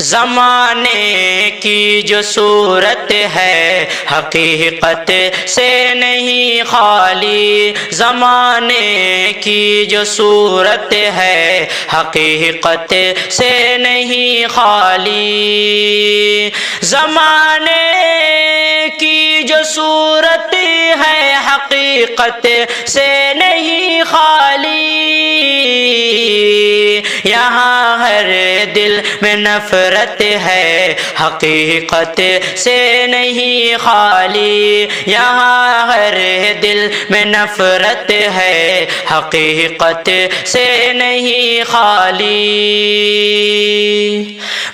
زمانے کی جو صورت ہے حقیقت سے نہیں خالی، زمانے کی جو صورت ہے حقیقت سے نہیں خالی، زمانے کی جو صورت ہے حقیقت سے نہیں خالی، یہاں ہر دل میں نفرت ہے حقیقت سے نہیں خالی، یہاں ہر دل میں نفرت ہے حقیقت سے نہیں خالی،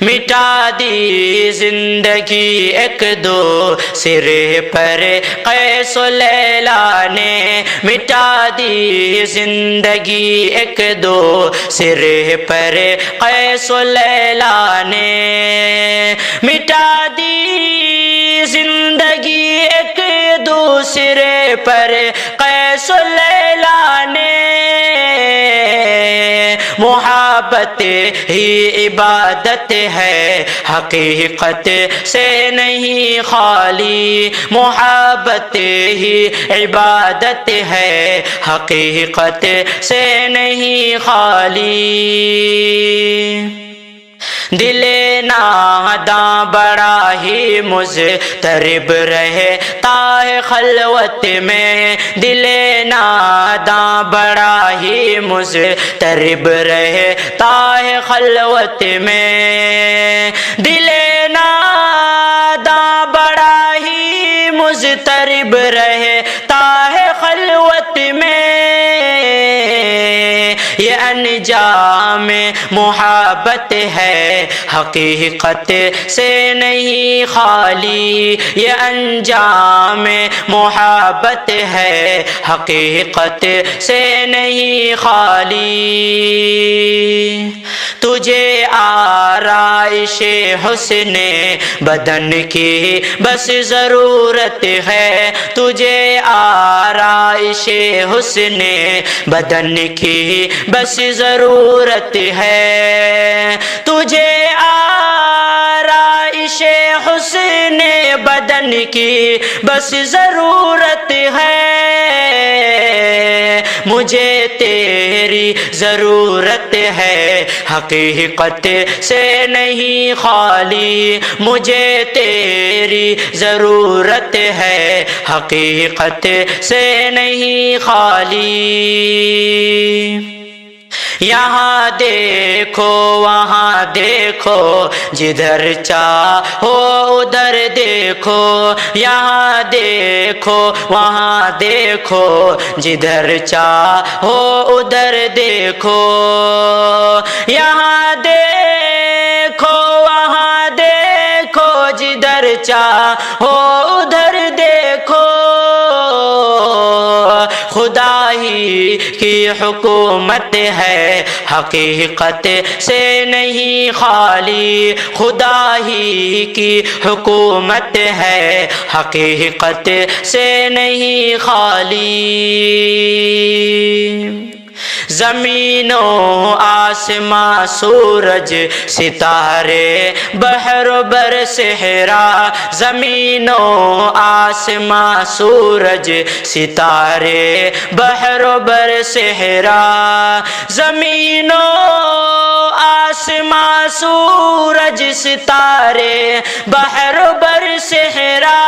مٹا دی زندگی ایک دو سرے پر قیس و لیلیٰ نے، مٹا دی زندگی ایک دو سرے پر قیس و لیلیٰ نے، مٹا دی زندگی ایک دوسرے پر قیس و لیلیٰ نے، محبت ہی عبادت ہے حقیقت سے نہیں خالی، محبت ہی عبادت ہے حقیقت سے نہیں خالی، دل ناداں بڑا ہی مضطرب رہتا ہے خلوت میں، دل ناداں بڑا ہی مضطرب رہتا ہے خلوت میں، دل ناداں بڑا ہی مضطرب رہتا ہے خلوت میں، یہ انجام محبت ہے حقیقت سے نہیں خالی، یہ انجام محبت ہے حقیقت سے نہیں خالی، تجھے آرائش حسن بدن کی بس ضرورت ہے، تجھے آرائش حسن بدن کی بس ضرورت ہے، تجھے آرائش حسن بدن کی بس ضرورت ہے، مجھے تیری ضرورت ہے حقیقت سے نہیں خالی، مجھے تیری ضرورت ہے حقیقت سے نہیں خالی، یہاں دیکھو وہاں دیکھو جدھر چاہو ادھر دیکھو، یہاں دیکھو وہاں دیکھو جدھر چاہو ادھر دیکھو، یہاں دیکھو وہاں دیکھو جدھر چاہو ادھر دیکھو، خدا ہی کی حکومت ہے حقیقت سے نہیں خالی، خدا ہی کی حکومت ہے حقیقت سے نہیں خالی، زمین و آسماں سورج ستارے بحر و بر صحرا، زمین و آسماں سورج ستارے بحر و بر صحرا، زمین و آسماں سورج ستارے بحر و بر صحرا،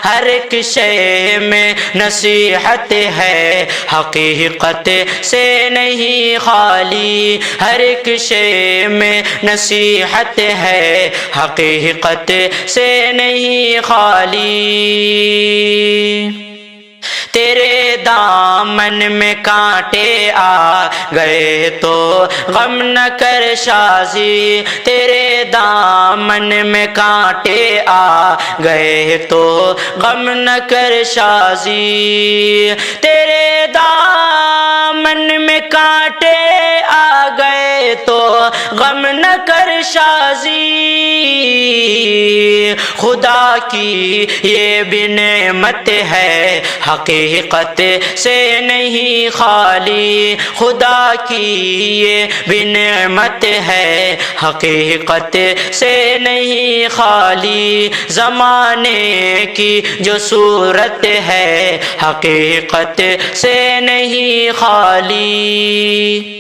ہر ایک شے میں نصیحت ہے حقیقت سے نہیں خالی، ہر ایک شے میں نصیحت ہے حقیقت سے نہیں خالی، تیرے دامن میں کانٹے آ گئے تو غم نہ کر شازی، تیرے دامن میں کانٹے آ گئے تو غم نہ کر شازی، تیرے دامن میں کانٹے آ گئے تو غم نہ کر شازی، خدا کی یہ بھی نعمت ہے حقیقت حقیقت سے نہیں خالی، خدا کی یہ بھی نعمت ہے حقیقت سے نہیں خالی، زمانے کی جو صورت ہے حقیقت سے نہیں خالی۔